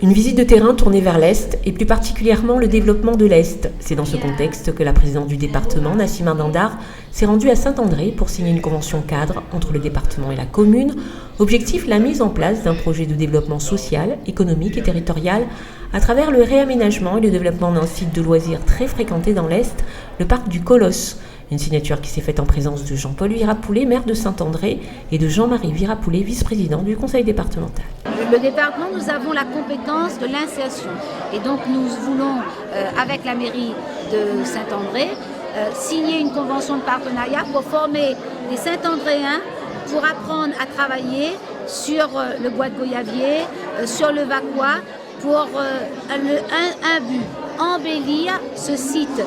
Une visite de terrain tournée vers l'Est et plus particulièrement le développement de l'Est. C'est dans ce contexte que la présidente du département, Nassima Dandar, s'est rendue à Saint-André pour signer une convention cadre entre le département et la commune. Objectif, la mise en place d'un projet de développement social, économique et territorial à travers le réaménagement et le développement d'un site de loisirs très fréquenté dans l'Est, le parc du Colosse. Une signature qui s'est faite en présence de Jean-Paul Virapoulet, maire de Saint-André, et de Jean-Marie Virapoulet, vice-président du conseil départemental. Le département, nous avons la compétence de l'insertion. Et donc nous voulons, avec la mairie de Saint-André, signer une convention de partenariat pour former des Saint-Andréens pour apprendre à travailler sur le bois de goyavier, sur le Vaqua, pour un but, embellir ce site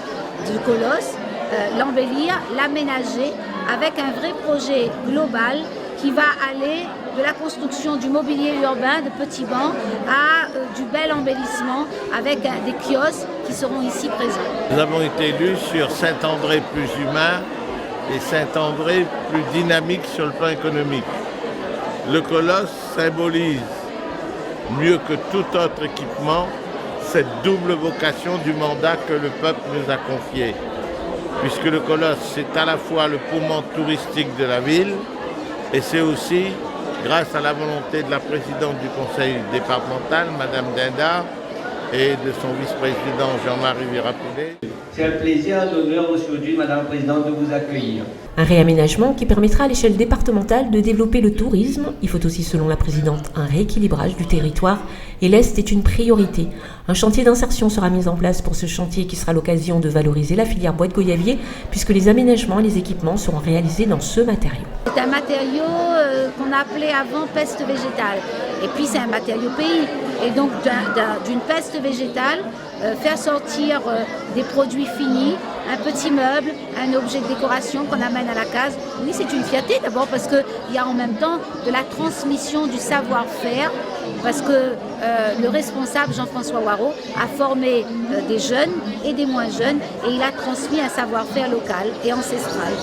du Colosse, l'embellir, l'aménager avec un vrai projet global qui va aller de la construction du mobilier urbain, de petits bancs, à du bel embellissement avec des kiosques qui seront ici présents. Nous avons été élus sur Saint-André plus humain et Saint-André plus dynamique sur le plan économique. Le Colosse symbolise mieux que tout autre équipement cette double vocation du mandat que le peuple nous a confié. Puisque le Colosse, c'est à la fois le poumon touristique de la ville et c'est aussi, grâce à la volonté de la présidente du conseil départemental, Madame Dandar, et de son vice-président Jean-Marie Virapoulet. C'est un plaisir, un honneur aujourd'hui, Madame la Présidente, de vous accueillir. Un réaménagement qui permettra à l'échelle départementale de développer le tourisme. Il faut aussi, selon la présidente, un rééquilibrage du territoire et l'Est est une priorité. Un chantier d'insertion sera mis en place pour ce chantier qui sera l'occasion de valoriser la filière bois de goyavier puisque les aménagements et les équipements seront réalisés dans ce matériau. C'est un matériau qu'on appelait avant peste végétale et puis c'est un matériau pays et donc d'une peste végétale faire sortir des produits finis, un petit meuble, un objet de décoration qu'on amène à la case. Oui, c'est une fierté d'abord parce qu'il y a en même temps de la transmission du savoir-faire parce que le responsable Jean-François Waro a formé des jeunes et des moins jeunes et il a transmis un savoir-faire local et ancestral.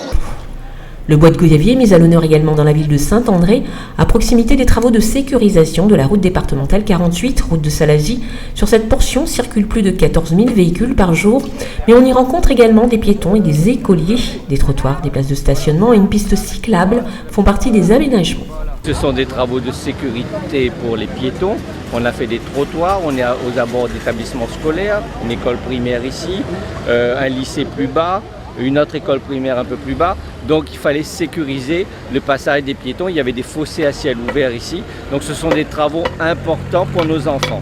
Le bois de goyavier est mis à l'honneur également dans la ville de Saint-André, à proximité des travaux de sécurisation de la route départementale 48, route de Salazie. Sur cette portion circulent plus de 14 000 véhicules par jour, mais on y rencontre également des piétons et des écoliers. Des trottoirs, des places de stationnement et une piste cyclable font partie des aménagements. Ce sont des travaux de sécurité pour les piétons. On a fait des trottoirs, on est aux abords d'établissements scolaires, une école primaire ici, un lycée plus bas, une autre école primaire un peu plus bas. Donc il fallait sécuriser le passage des piétons. Il y avait des fossés à ciel ouvert ici. Donc ce sont des travaux importants pour nos enfants.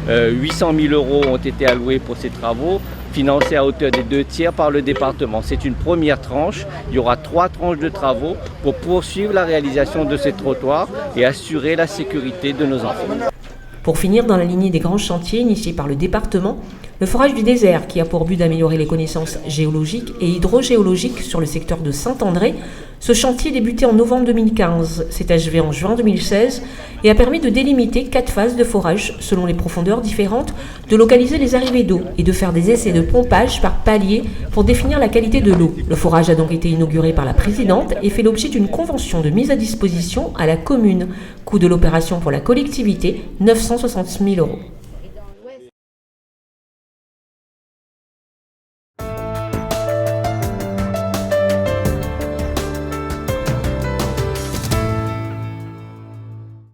800 000 € ont été alloués pour ces travaux, financés à hauteur des 2/3 par le département. C'est une première tranche. Il y aura 3 tranches de travaux pour poursuivre la réalisation de ces trottoirs et assurer la sécurité de nos enfants. Pour finir, dans la lignée des grands chantiers initiés par le département, le forage du désert qui a pour but d'améliorer les connaissances géologiques et hydrogéologiques sur le secteur de Saint-André. Ce chantier débuté en novembre 2015, s'est achevé en juin 2016 et a permis de délimiter 4 phases de forage selon les profondeurs différentes, de localiser les arrivées d'eau et de faire des essais de pompage par palier pour définir la qualité de l'eau. Le forage a donc été inauguré par la présidente et fait l'objet d'une convention de mise à disposition à la commune. Coût de l'opération pour la collectivité, 960 000 €.